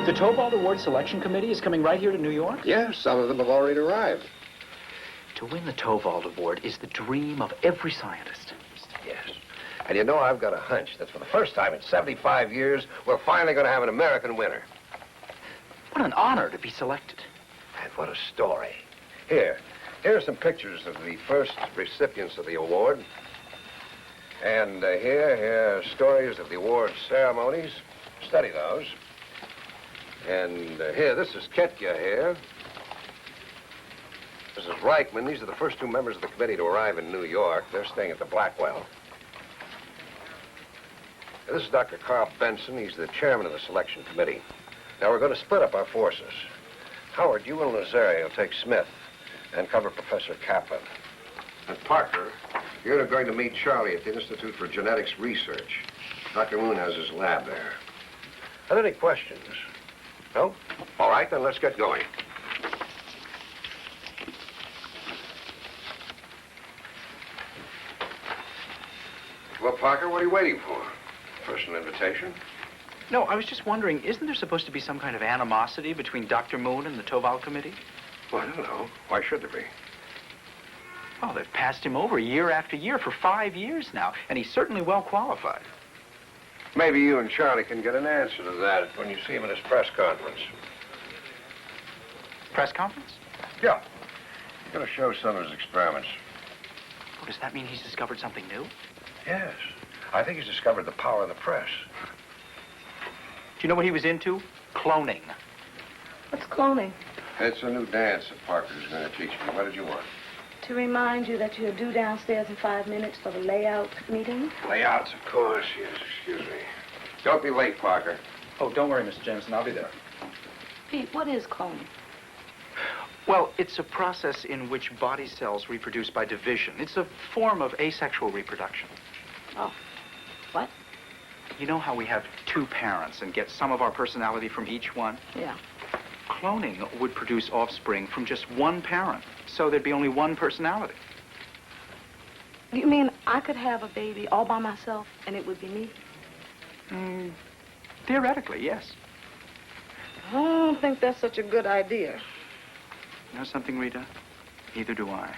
The Tobalt Award Selection Committee is coming right here to New York? Yes, some of them have already arrived. To win the Tobalt Award is the dream of every scientist. Yes. And you know, I've got a hunch that for the first time in 75 years, we're finally going to have an American winner. What an honor to be selected. And what a story. Here are some pictures of the first recipients of the award. And here are stories of the award ceremonies. Study those. And here, this is Ketya here. This is Reichman. These are the first two members of the committee to arrive in New York. They're staying at the Blackwell. This is Dr. Carl Benson. He's the chairman of the selection committee. Now, we're going to split up our forces. Howard, you and Lazare will take Smith and cover Professor Kaplan. And Parker, you're going to meet Charlie at the Institute for Genetics Research. Dr. Moon has his lab there. Are there any questions? No? All right, then let's get going. Well, Parker, what are you waiting for? Personal invitation? No, I was just wondering, isn't there supposed to be some kind of animosity between Dr. Moon and the Tobalt Committee? Well, I don't know. Why should there be? Oh, they've passed him over year after year for 5 years now, and he's certainly well qualified. Maybe you and Charlie can get an answer to that when you see him at his press conference. Press conference? Yeah. He's going to show some of his experiments. Oh, does that mean he's discovered something new? Yes. I think he's discovered the power of the press. Do you know what he was into? Cloning. What's cloning? It's a new dance that Parker's going to teach me. What did you want? To remind you that you're due downstairs in 5 minutes for the layout meeting. Layouts, of course. Yes, excuse me. Don't be late, Parker. Oh, don't worry, Mr. Jameson. I'll be there. Pete, what is cloning? Well, it's a process in which body cells reproduce by division. It's a form of asexual reproduction. Oh, what? You know how we have two parents and get some of our personality from each one? Yeah. Cloning would produce offspring from just one parent, so there'd be only one personality. You mean I could have a baby all by myself and it would be me? Theoretically, yes. I don't think that's such a good idea. You know something, Rita? Neither do I.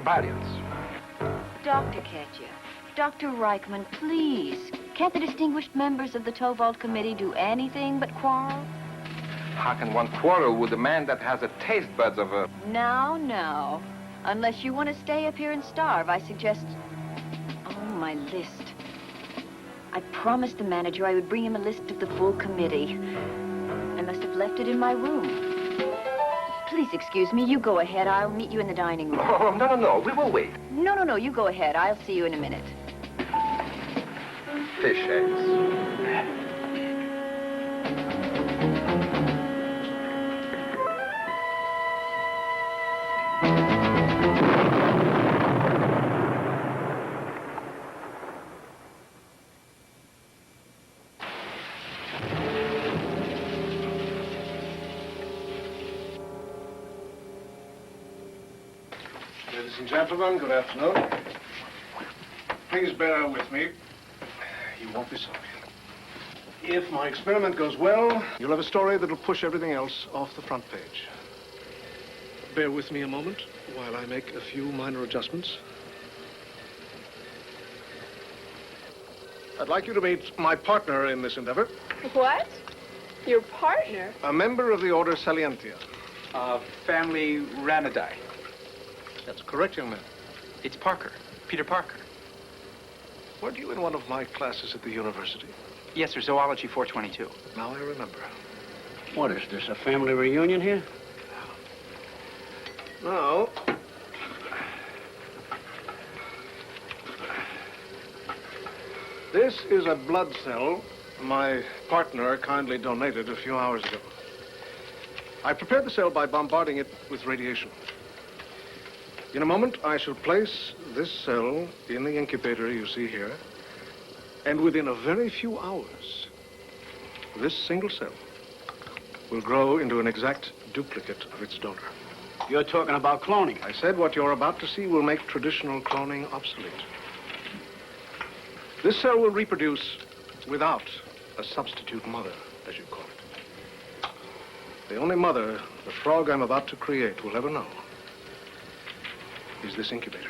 Barbarians. Dr. Ketya, Dr. Reichman, please, Can't the distinguished members of the Tow Vault Committee do anything but quarrel? How can one quarrel with a man that has the taste buds of a... No, no. Unless you want to stay up here and starve, I suggest... Oh, my list. I promised the manager I would bring him a list of the full committee. I must have left it in my room. Please excuse me. You go ahead. I'll meet you in the dining room. Oh, no. We will wait. No. You go ahead. I'll see you in a minute. fish eggs? Ladies and gentlemen, good afternoon. Please bear with me. You won't be sorry. If my experiment goes well, you'll have a story that'll push everything else off the front page. Bear with me a moment while I make a few minor adjustments. I'd like you to meet my partner in this endeavor. What? Your partner? A member of the order Salientia. Family Ranidae. That's correct, young man. It's Parker. Peter Parker. Weren't you in one of my classes at the university? Yes, sir. Zoology 422. Now I remember. What is this, a family reunion here? Now, this is a blood cell my partner kindly donated a few hours ago. I prepared the cell by bombarding it with radiation. In a moment, I shall place this cell in the incubator you see here, and within a very few hours, this single cell will grow into an exact duplicate of its donor. You're talking about cloning. I said what you're about to see will make traditional cloning obsolete. This cell will reproduce without a substitute mother, as you call it. The only mother the frog I'm about to create will ever know is this incubator.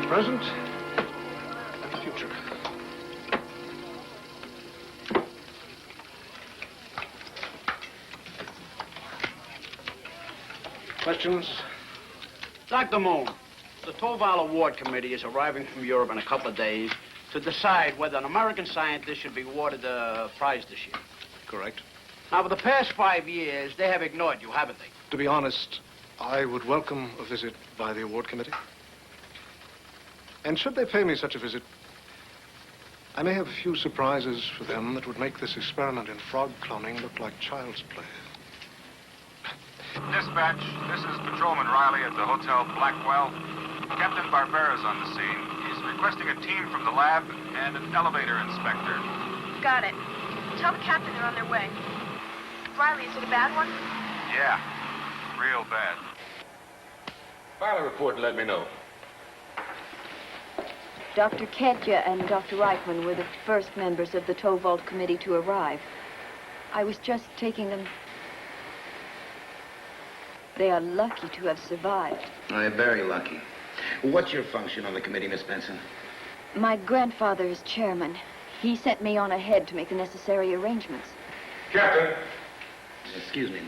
Present and future. Questions? Dr. Moon, the Toval Award Committee is arriving from Europe in a couple of days to decide whether an American scientist should be awarded a prize this year. Correct. Now, for the past 5 years, they have ignored you, haven't they? To be honest, I would welcome a visit by the award committee. And should they pay me such a visit, I may have a few surprises for them that would make this experiment in frog cloning look like child's play. Dispatch, this is Patrolman Riley at the Hotel Blackwell. Captain Barbera's on the scene. He's requesting a team from the lab and an elevator inspector. Got it. Tell the captain they're on their way. Riley, is it a bad one? Yeah, real bad. File a report and let me know. Dr. Ketja and Dr. Reichman were the first members of the Tow Vault Committee to arrive. I was just taking them. They are lucky to have survived. They're very lucky. What's your function on the committee, Miss Benson? My grandfather is chairman. He sent me on ahead to make the necessary arrangements. Captain. Excuse me.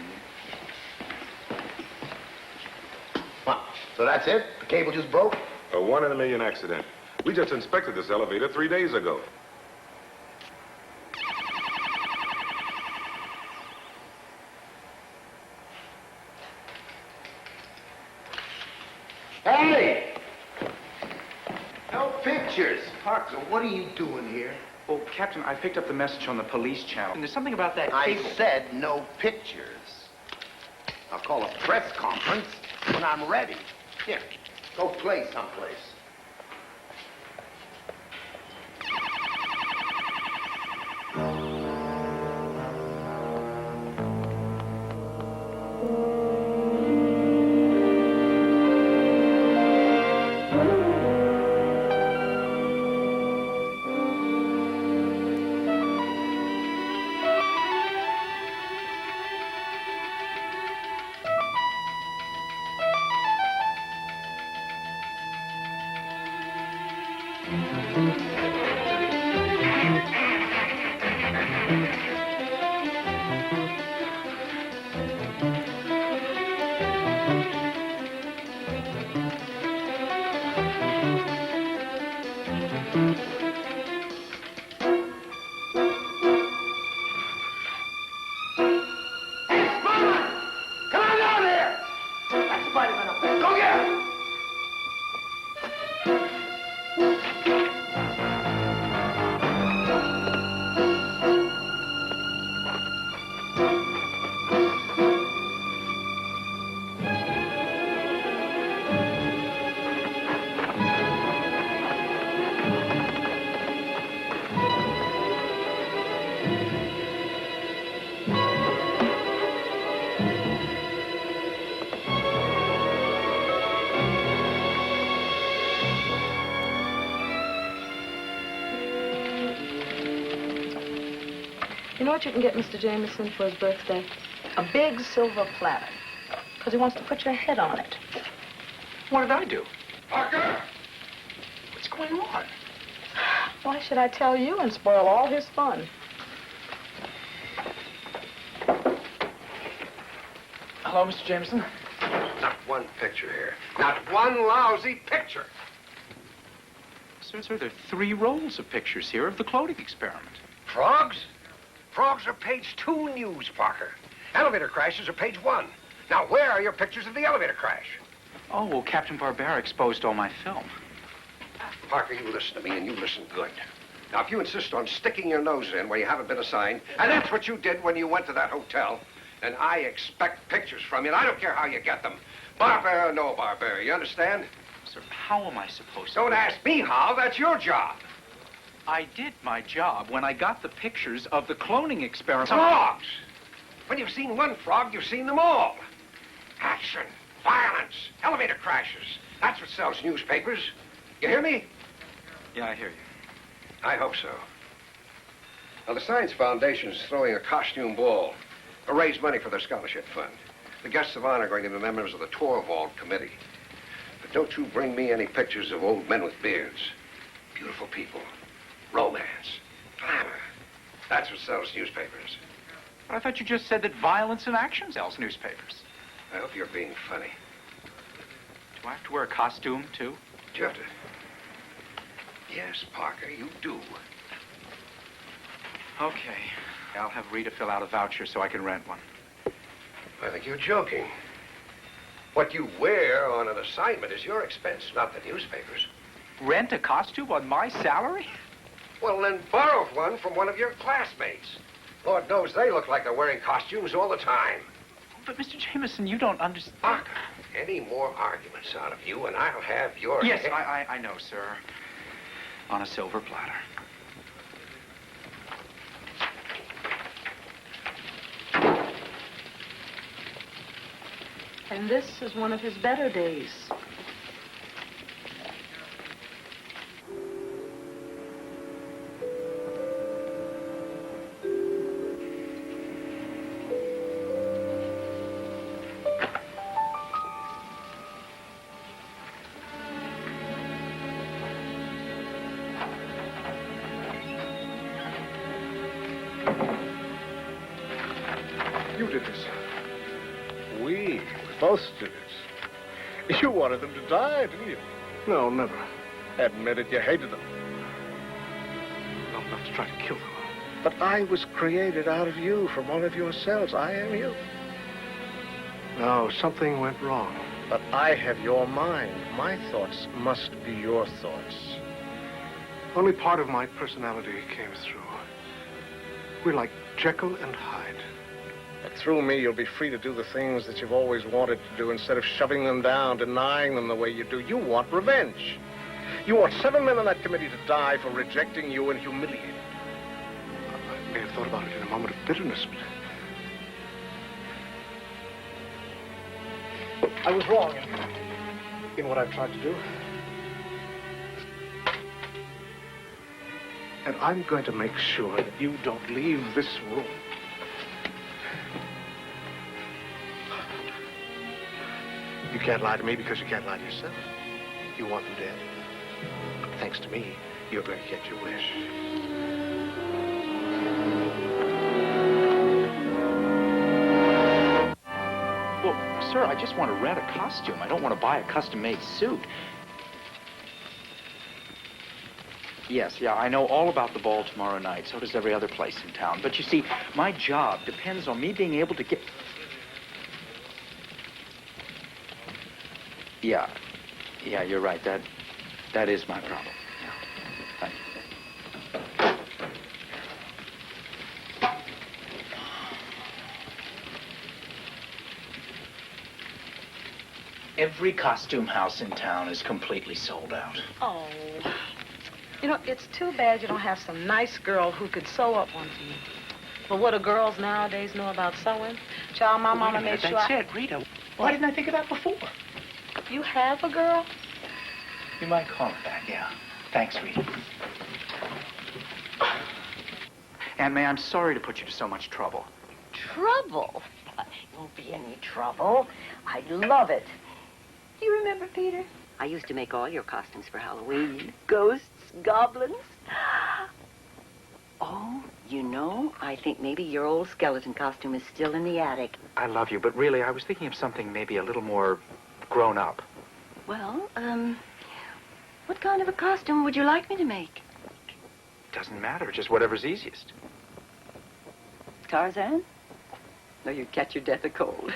What? So that's it? The cable just broke? A 1 in a million accident. We just inspected this elevator 3 days ago. Hey! No pictures. Parker, what are you doing here? Well, Captain, I picked up the message on the police channel. And there's something about that I cable. said no pictures. I'll call a press conference when I'm ready. Here, go play someplace. You know what you can get Mr. Jameson for his birthday? A big silver platter. Because he wants to put your head on it. What did I do? Parker! What's going on? Why should I tell you and spoil all his fun? Hello, Mr. Jameson. Not one picture here. Not one lousy picture. Sir, there are 3 rolls of pictures here of the cloning experiment. Frogs? Frogs are page 2 news, Parker. Elevator crashes are page 1. Now, where are your pictures of the elevator crash? Oh, well, Captain Barbera exposed all my film. Parker, you listen to me, and you listen good. Now, if you insist on sticking your nose in where you haven't been assigned, and that's what you did when you went to that hotel, then I expect pictures from you, and I don't care how you get them. Barbera, no Barbera, you understand? Sir, how am I supposed to... Don't ask me how, that's your job. I did my job when I got the pictures of the cloning experiment. Frogs! When you've seen one frog, you've seen them all. Action, violence, elevator crashes. That's what sells newspapers. You hear me? Yeah, I hear you. I hope so. Now, the Science Foundation is throwing a costume ball to raise money for their scholarship fund. The guests of honor are going to be members of the Torvald Committee. But don't you bring me any pictures of old men with beards. Beautiful people. Romance. Glamour. That's what sells newspapers. I thought you just said that violence and action sells newspapers. I hope you're being funny. Do I have to wear a costume, too? Do you have to? Yes, Parker, you do. Okay. I'll have Rita fill out a voucher so I can rent one. I think you're joking. What you wear on an assignment is your expense, not the newspapers. Rent a costume on my salary? Well, then borrow one from one of your classmates. Lord knows they look like they're wearing costumes all the time. But, Mr. Jameson, you don't understand. Parker, any more arguments out of you, and I'll have your... Yes, I know, sir. On a silver platter. And this is one of his better days. You did this. We both did it. You wanted them to die, didn't you? No, never. Admit it, you hated them. Not enough to try to kill them. But I was created out of you, from one of your cells. I am you. No, something went wrong. But I have your mind. My thoughts must be your thoughts. Only part of my personality came through. We're like Jekyll and Hyde. But through me, you'll be free to do the things that you've always wanted to do instead of shoving them down, denying them the way you do. You want revenge. You want 7 men on that committee to die for rejecting you and humiliating you. I may have thought about it in a moment of bitterness, but I was wrong in what I've tried to do. And I'm going to make sure that you don't leave this room. You can't lie to me because you can't lie to yourself. You want them dead. But thanks to me, you're going to get your wish. Well, sir, I just want to rent a costume. I don't want to buy a custom-made suit. Yes, yeah, I know all about the ball tomorrow night. So does every other place in town. But you see, my job depends on me being able to get... Yeah, you're right. That is my problem. Yeah. Thank you. Every costume house in town is completely sold out. Oh. You know, it's too bad you don't have some nice girl who could sew up one for you. But what do girls nowadays know about sewing? Child, my mama made sure That's it, Rita. Why didn't I think of that before? You have a girl? You might call it that, yeah. Thanks, Rita. Aunt May, I'm sorry to put you to so much trouble. Trouble? It won't be any trouble. I love it. Do you remember, Peter? I used to make all your costumes for Halloween. Ghosts, goblins. Oh, you know, I think maybe your old skeleton costume is still in the attic. I love you, but really, I was thinking of something maybe a little more grown up. Well, what kind of a costume would you like me to make? Doesn't matter, just whatever's easiest. Tarzan? No, you'd catch your death of cold.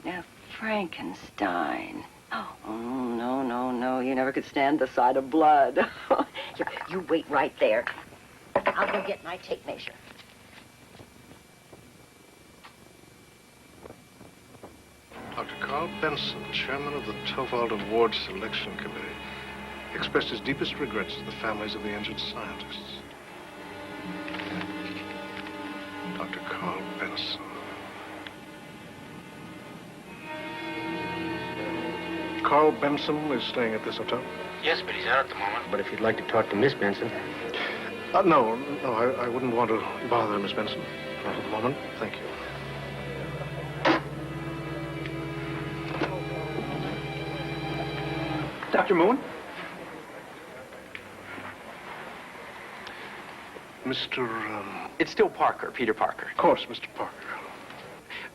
Now, Frankenstein. Oh, no. You never could stand the sight of blood. Here, you wait right there. I'll go get my tape measure. Dr. Carl Benson, chairman of the Tovald Award Selection Committee, expressed his deepest regrets to the families of the injured scientists. Dr. Carl Benson. Carl Benson is staying at this hotel? Yes, but he's out at the moment. But if you'd like to talk to Miss Benson... No, I wouldn't want to bother Miss Benson. Not at the moment. Thank you. Dr. Moon? Mr. It's still Parker, Peter Parker. Of course, Mr. Parker.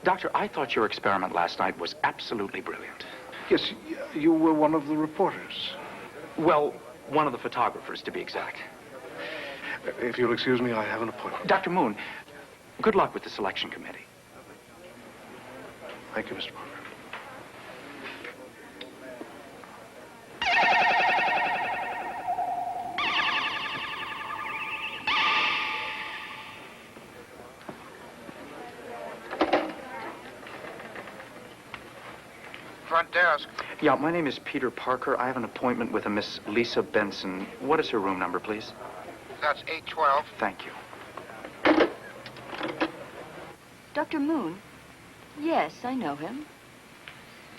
Doctor, I thought your experiment last night was absolutely brilliant. Yes, you were one of the reporters. Well, one of the photographers, to be exact. If you'll excuse me, I have an appointment. Dr. Moon, good luck with the selection committee. Thank you, Mr. Parker. Front desk. Yeah, my name is Peter Parker. I have an appointment with a Miss Lisa Benson. What is her room number, please? That's 812. Thank you. Dr. Moon? Yes, I know him.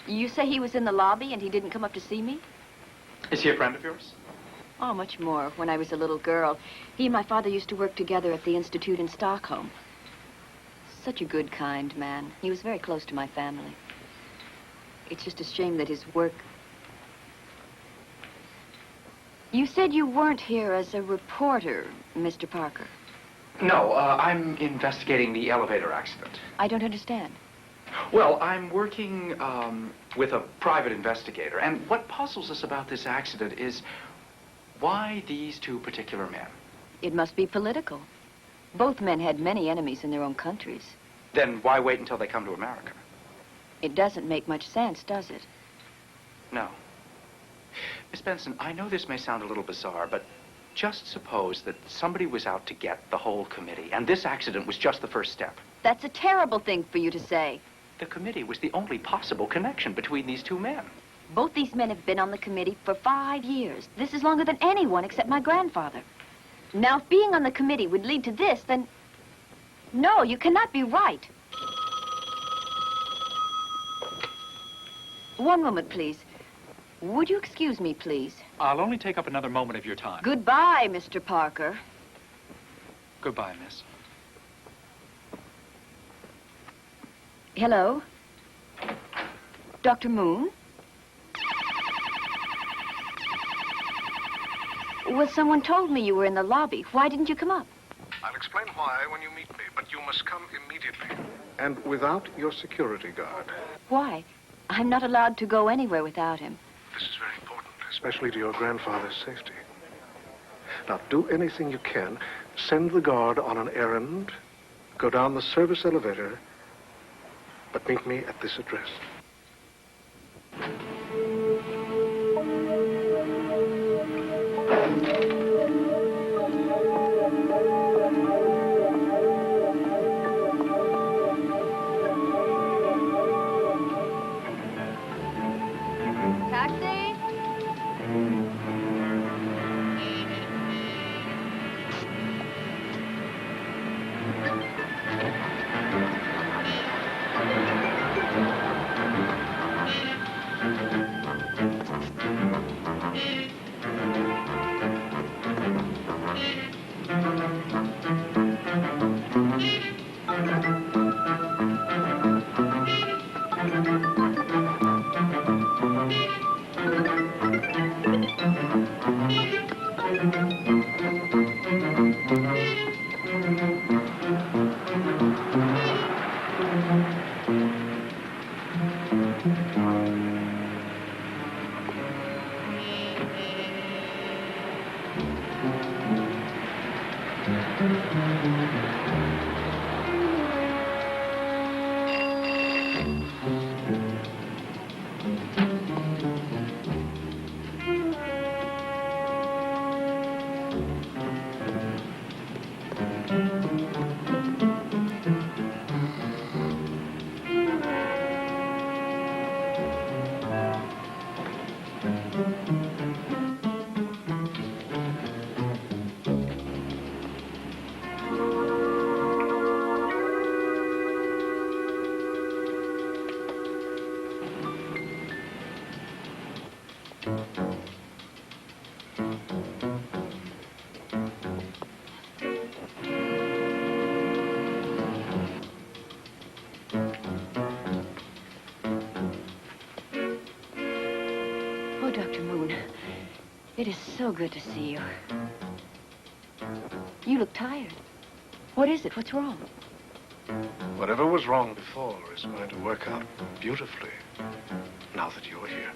You say he was in the lobby and he didn't come up to see me? Is he a friend of yours? Oh, much more. When I was a little girl, he and my father used to work together at the Institute in Stockholm. Such a good, kind man. He was very close to my family. It's just a shame that his work... You said you weren't here as a reporter, Mr. Parker. No, I'm investigating the elevator accident. I don't understand. Well, I'm working with a private investigator, and what puzzles us about this accident is why these two particular men? It must be political. Both men had many enemies in their own countries. Then why wait until they come to America? It doesn't make much sense, does it? No. Miss Benson, I know this may sound a little bizarre, but just suppose that somebody was out to get the whole committee, and this accident was just the first step. That's a terrible thing for you to say. The committee was the only possible connection between these two men. Both these men have been on the committee for 5 years. This is longer than anyone except my grandfather. Now, if being on the committee would lead to this, then... No, you cannot be right. One moment, please. Would you excuse me, please? I'll only take up another moment of your time. Goodbye, Mr. Parker. Goodbye, miss. Hello? Dr. Moon? Well, someone told me you were in the lobby. Why didn't you come up? I'll explain why when you meet me, but you must come immediately. And without your security guard. Why? I'm not allowed to go anywhere without him. This is very important, especially to your grandfather's safety. Now, do anything you can. Send the guard on an errand. Go down the service elevator. But meet me at this address. Taxi? Oh, Dr. Moon, it is so good to see you. You look tired. What is it? What's wrong? Whatever was wrong before is going to work out beautifully now that you're here.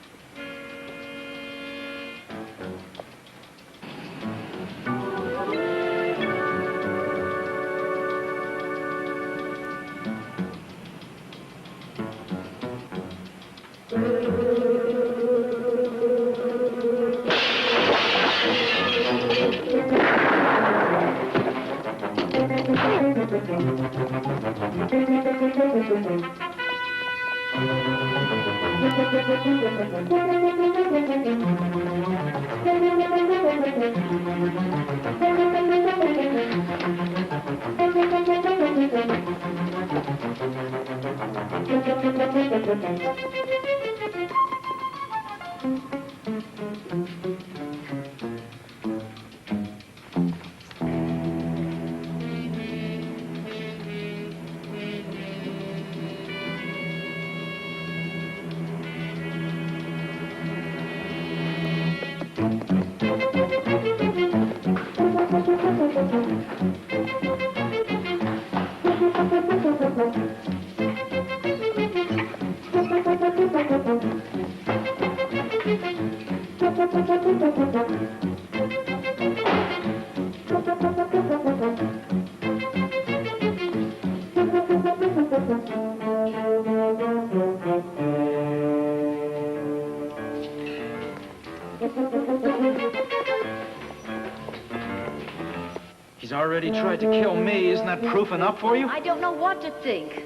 He's already tried to kill me. Isn't that proof enough for you? I don't know what to think.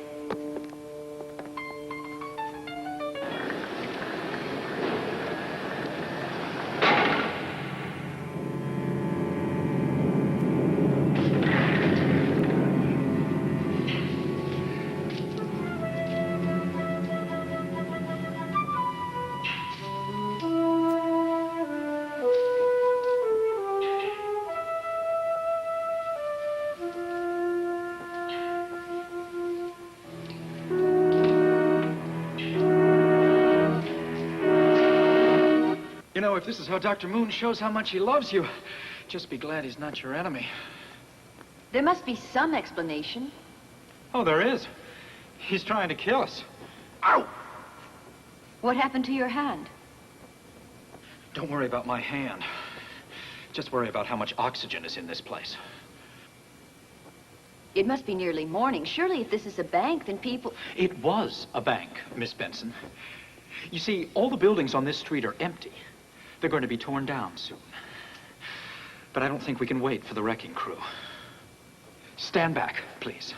You know, if this is how Dr. Moon shows how much he loves you, just be glad he's not your enemy. There must be some explanation. Oh, there is. He's trying to kill us. Ow! What happened to your hand? Don't worry about my hand. Just worry about how much oxygen is in this place. It must be nearly morning. Surely if this is a bank, then people... It was a bank, Miss Benson. You see, all the buildings on this street are empty. They're going to be torn down soon. But I don't think we can wait for the wrecking crew. Stand back, please.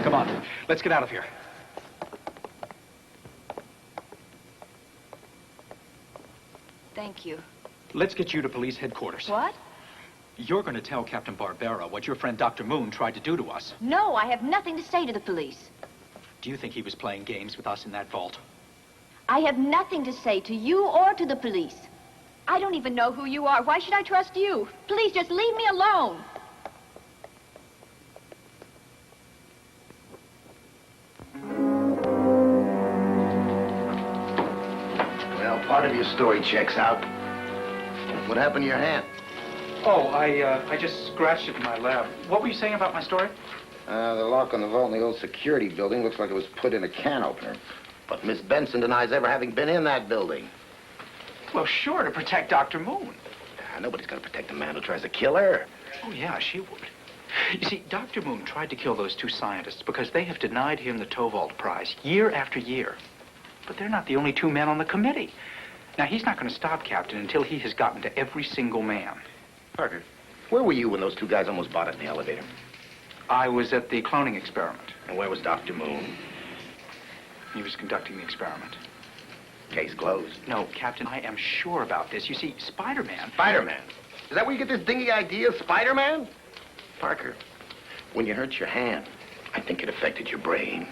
Come on, let's get out of here. Thank you. Let's get you to police headquarters. What? You're going to tell Captain Barbera what your friend Dr. Moon tried to do to us. No, I have nothing to say to the police. Do you think he was playing games with us in that vault? I have nothing to say to you or to the police. I don't even know who you are. Why should I trust you? Please, just leave me alone. Well, part of your story checks out. What happened to your hand? Oh, I just scratched it in my lab. What were you saying about my story? The lock on the vault in the old security building looks like it was put in a can opener. But Miss Benson denies ever having been in that building. Well, sure, to protect Dr. Moon. Nobody's gonna protect a man who tries to kill her. Oh, yeah, she would. You see, Dr. Moon tried to kill those two scientists because they have denied him the Tovald Prize year after year. But they're not the only two men on the committee. Now, he's not going to stop, Captain, until he has gotten to every single man. Parker, where were you when those two guys almost bought it in the elevator? I was at the cloning experiment. And where was Dr. Moon? He was conducting the experiment. Case closed. No, Captain, I am sure about this. You see, Spider-Man... Spider-Man? Is that where you get this dingy idea, Spider-Man? Parker, when you hurt your hand, I think it affected your brain.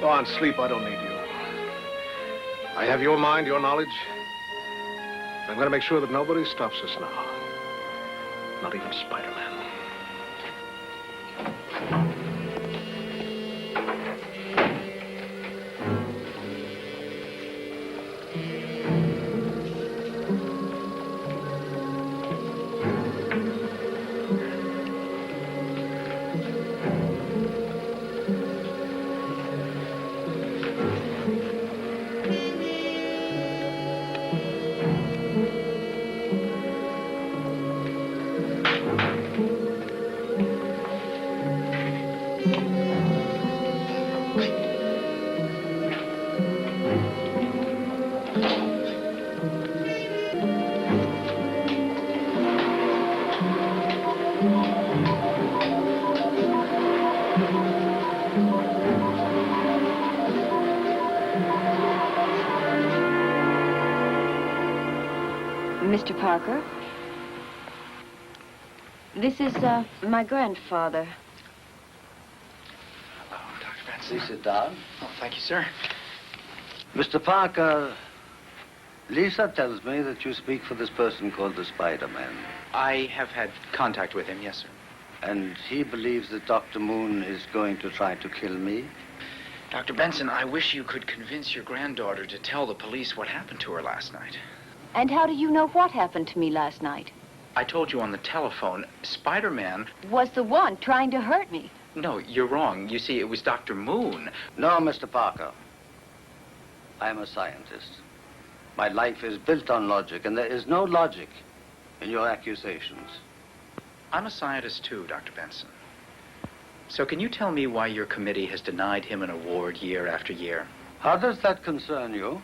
Go on, sleep. I don't need you. I have your mind, your knowledge. I'm going to make sure that nobody stops us now. Not even Spider-Man. Mr. Parker, this is, my grandfather. Please sit down. Oh, thank you, sir. Mr. Parker, Lisa tells me that you speak for this person called the Spiderman. I have had contact with him, yes, sir. And he believes that Dr. Moon is going to try to kill me? Dr. Benson, I wish you could convince your granddaughter to tell the police what happened to her last night. And how do you know what happened to me last night? I told you on the telephone, Spider-Man... Was the one trying to hurt me. No, you're wrong. You see, it was Dr. Moon. No, Mr. Parker. I'm a scientist. My life is built on logic, and there is no logic in your accusations. I'm a scientist, too, Dr. Benson. So can you tell me why your committee has denied him an award year after year? How does that concern you?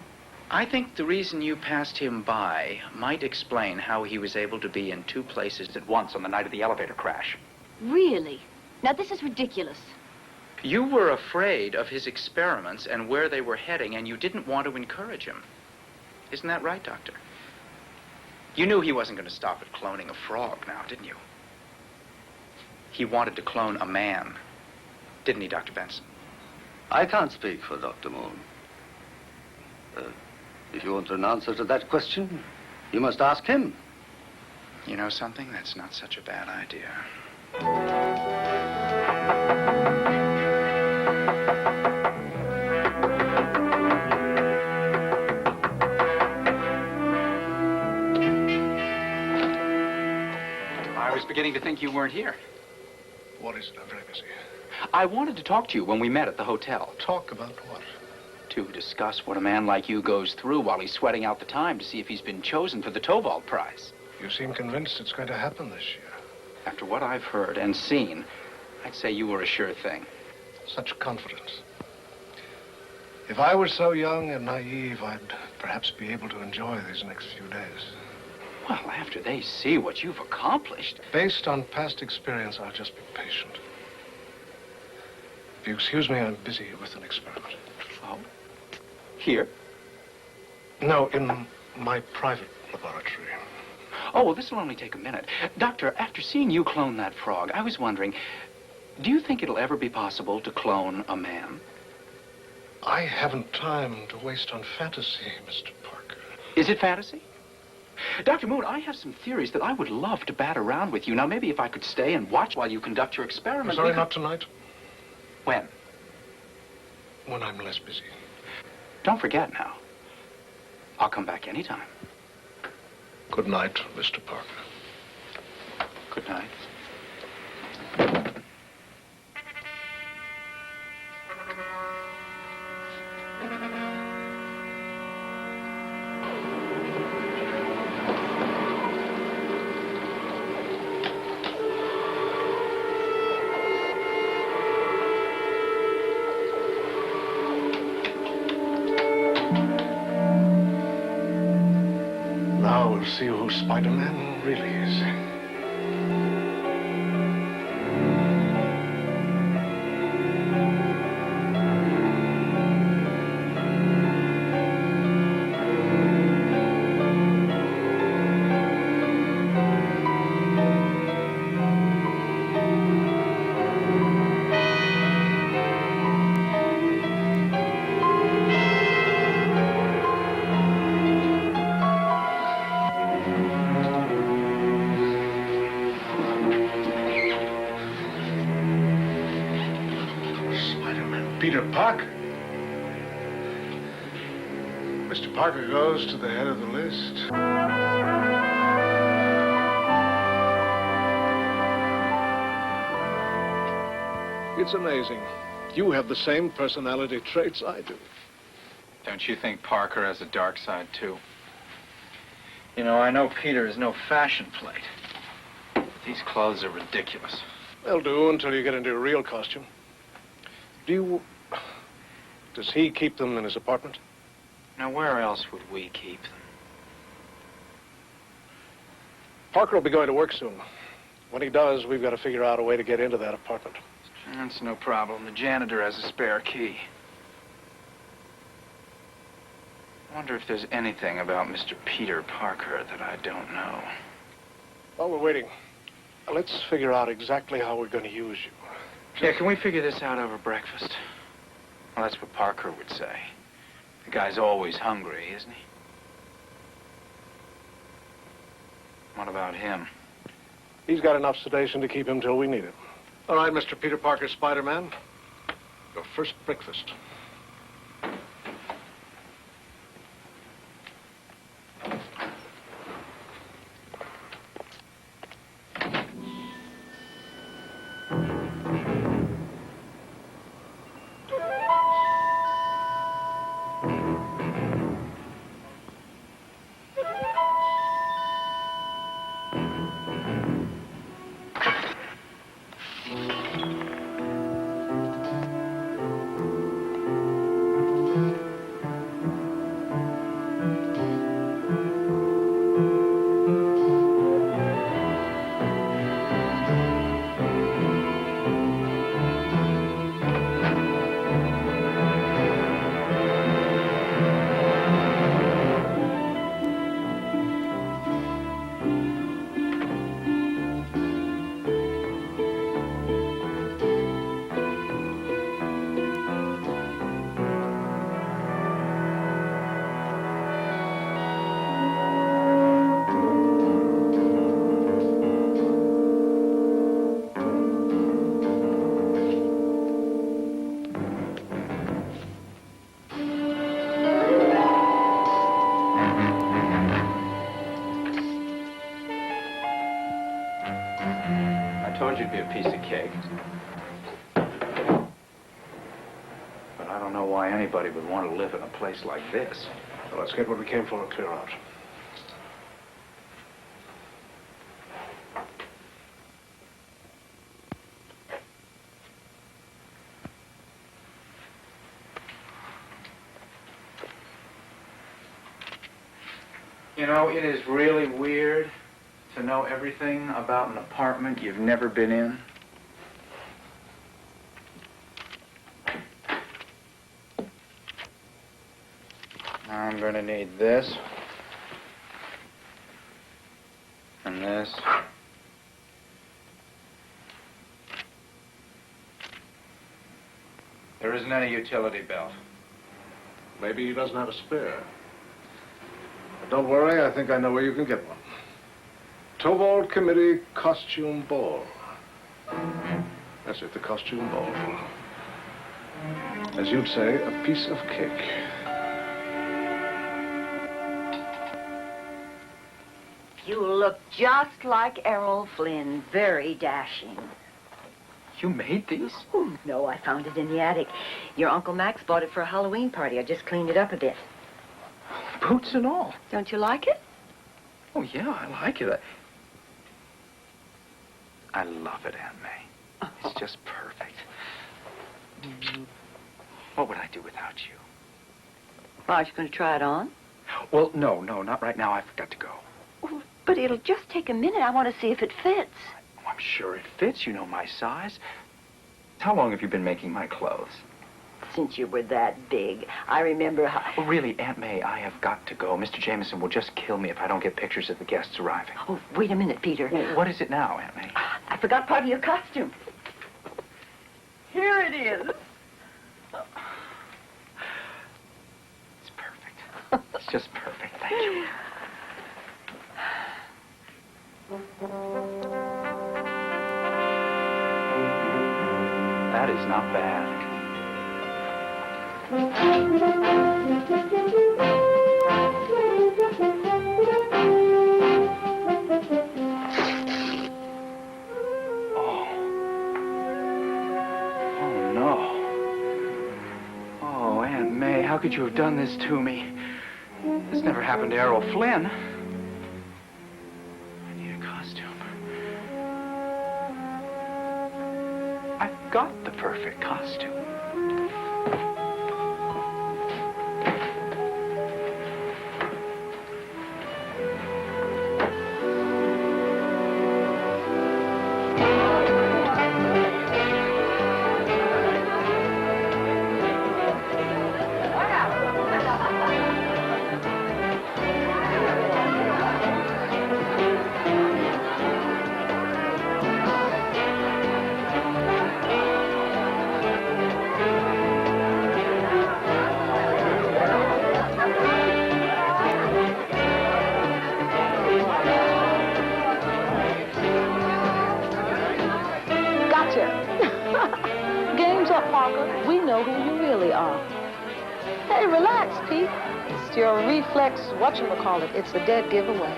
I think the reason you passed him by might explain how he was able to be in two places at once on the night of the elevator crash. Really? Now, this is ridiculous. You were afraid of his experiments and where they were heading, and you didn't want to encourage him. Isn't that right, Doctor? You knew he wasn't going to stop at cloning a frog now, didn't you? He wanted to clone a man, didn't he, Dr. Benson? I can't speak for Dr. Moon. If you want an answer to that question, you must ask him. You know something? That's not such a bad idea. I was beginning to think you weren't here. What is it? I'm very busy. I wanted to talk to you when we met at the hotel. Talk about what? To discuss what a man like you goes through while he's sweating out the time to see if he's been chosen for the Tovald Prize. You seem convinced it's going to happen this year. After what I've heard and seen, I'd say you were a sure thing. Such confidence. If I were so young and naive, I'd perhaps be able to enjoy these next few days. Well, after they see what you've accomplished... Based on past experience, I'll just be patient. If you excuse me, I'm busy with an experiment. Oh? Here? No, in my private laboratory. Oh, well, this will only take a minute. Doctor, after seeing you clone that frog, I was wondering, do you think it'll ever be possible to clone a man? I haven't time to waste on fantasy, Mr. Parker. Is it fantasy? Dr. Moon, I have some theories that I would love to bat around with you. Now, maybe if I could stay and watch while you conduct your experiment... I'm sorry, not tonight. When? When I'm less busy. Don't forget now. I'll come back anytime. Good night, Mr. Parker. Good night. Now we'll see who Spider-Man really is. Peter Parker. Mr. Parker goes to the head of the list. It's amazing. You have the same personality traits I do. Don't you think Parker has a dark side, too? You know, I know Peter is no fashion plate. But these clothes are ridiculous. They'll do until you get into a real costume. Does he keep them in his apartment? Now, where else would we keep them? Parker will be going to work soon. When he does, we've got to figure out a way to get into that apartment. That's no problem. The janitor has a spare key. I wonder if there's anything about Mr. Peter Parker that I don't know. While we're waiting, let's figure out exactly how we're going to use you. Yeah, can we figure this out over breakfast? Well, that's what Parker would say. The guy's always hungry, isn't he? What about him? He's got enough sedation to keep him till we need it. All right, Mr. Peter Parker, Spider-Man. Your first breakfast. I told you it'd be a piece of cake. But I don't know why anybody would want to live in a place like this. Well, let's get what we came for and clear out. You know, it is really weird to know everything about an apartment you've never been in. I'm going to need this. And this. There isn't any utility belt. Maybe he doesn't have a spare. But don't worry, I think I know where you can get one. Tovald Committee Costume Ball. That's it, the costume ball. As you'd say, a piece of cake. You look just like Errol Flynn. Very dashing. You made these? Oh, no, I found it in the attic. Your Uncle Max bought it for a Halloween party. I just cleaned it up a bit. Boots and all. Don't you like it? Oh, yeah, I like it. I love it, Aunt May. Oh. It's just perfect. What would I do without you? Well, aren't you going to try it on? Well, no, not right now. I've got to go. Oh, but it'll just take a minute. I want to see if it fits. Oh, I'm sure it fits. You know my size. How long have you been making my clothes? Since you were that big. I remember how... Oh, really, Aunt May, I have got to go. Mr. Jameson will just kill me if I don't get pictures of the guests arriving. Oh, wait a minute, Peter. Well, what is it now, Aunt May? I forgot part of your costume. Here it is. It's perfect. It's just perfect. Thank you. That is not bad. Oh, no. Oh, Aunt May, how could you have done this to me? This never happened to Errol Flynn. I need a costume. I've got the perfect costume. up, Parker? We know who you really are. Hey, relax, Pete. It's your reflex, whatchamacallit. It's a dead giveaway.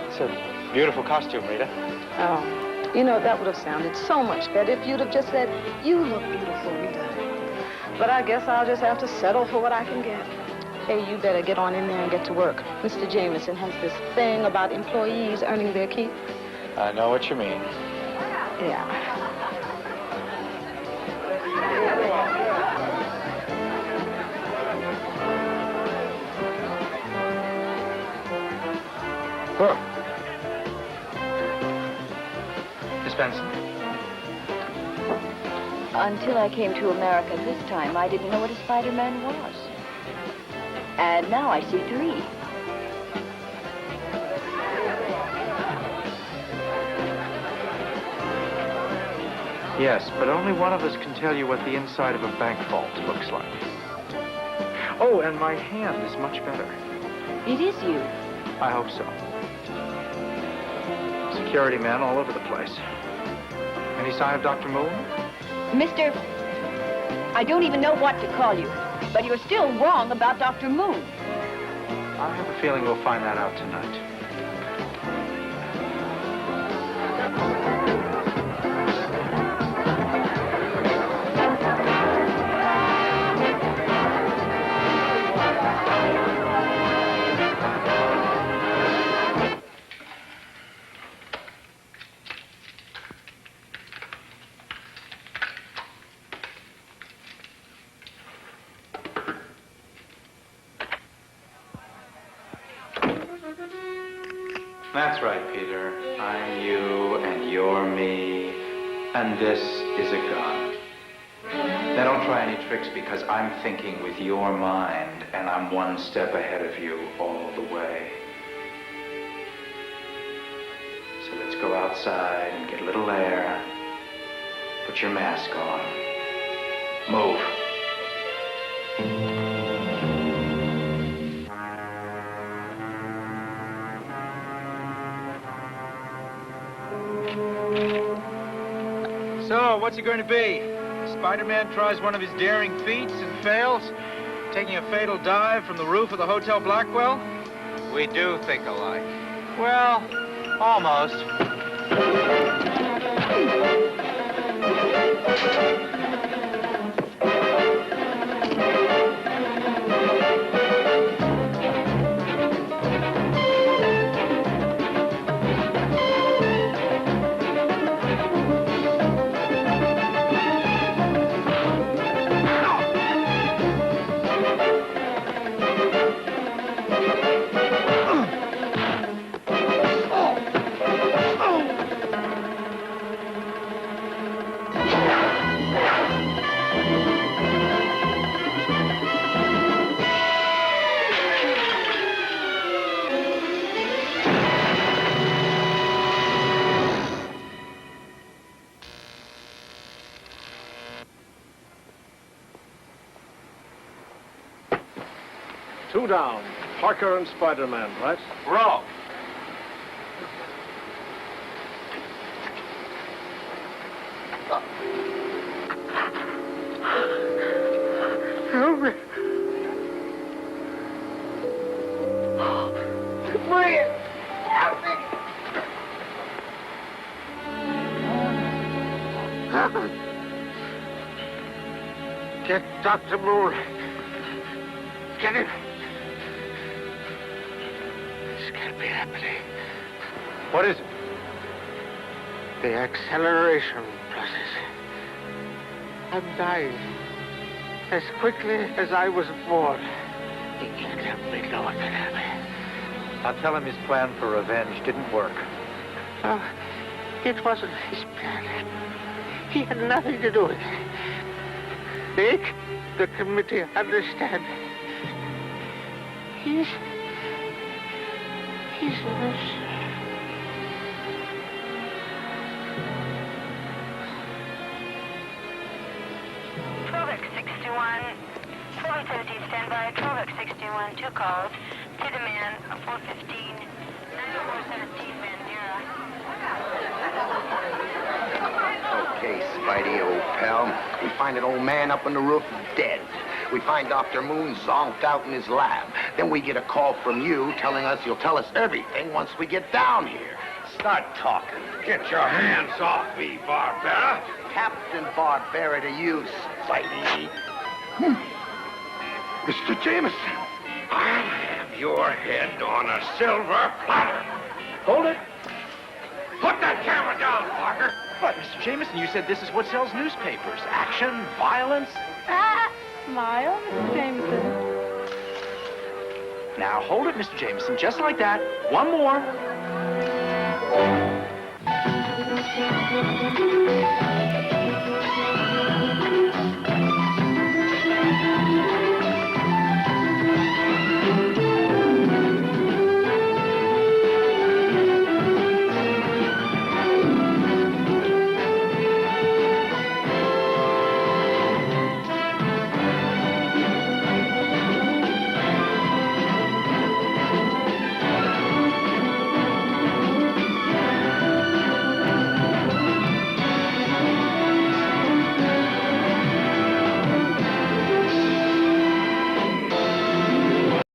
It's a beautiful costume, Rita. Oh, you know, that would have sounded so much better if you'd have just said, you look beautiful, Rita. But I guess I'll just have to settle for what I can get. Hey, you better get on in there and get to work. Mr. Jameson has this thing about employees earning their keep. I know what you mean. Yeah. Huh. Miss Benson? Until I came to America this time, I didn't know what a Spider-Man was. And now I see 3. Yes, but only one of us can tell you what the inside of a bank vault looks like. Oh, and my hand is much better. It is you. I hope so. Security men all over the place. Any sign of Dr. Moon? Mister, I don't even know what to call you, but you're still wrong about Dr. Moon. I have a feeling we'll find that out tonight. That's right, Peter. I'm you, and you're me, and this is a gun. Now, don't try any tricks, because I'm thinking with your mind, and I'm one step ahead of you all the way. So let's go outside and get a little air. Put your mask on. Move. So, what's it going to be? Spider-Man tries one of his daring feats and fails, taking a fatal dive from the roof of the Hotel Blackwell? We do think alike. Well, almost. Two down. Parker and Spider-Man, right? Wrong. Help me. Please, help me. Get Dr. Moon. Get him. This can't be happening. What is it? The acceleration process. I'm dying. As quickly as I was born. He can't help me know what can happen. I'll tell him his plan for revenge didn't work. Oh, it wasn't his plan. He had nothing to do with it. Make the committee understand. He's innocent. Standby, 12X61, 2 calls. To the man, 415, 90417 Bandera. Okay, Spidey, old pal. We find an old man up on the roof dead. We find Dr. Moon zonked out in his lab. Then we get a call from you telling us you'll tell us everything once we get down here. Start talking. Get your hands off me, Barbera. Captain Barbera to you, Spidey. Mr. Jameson, I'll have your head on a silver platter. Hold it. Put that camera down, Parker. But, Mr. Jameson, you said this is what sells newspapers. Action, violence. Smile, Mr. Jameson. Now, hold it, Mr. Jameson, just like that. One more.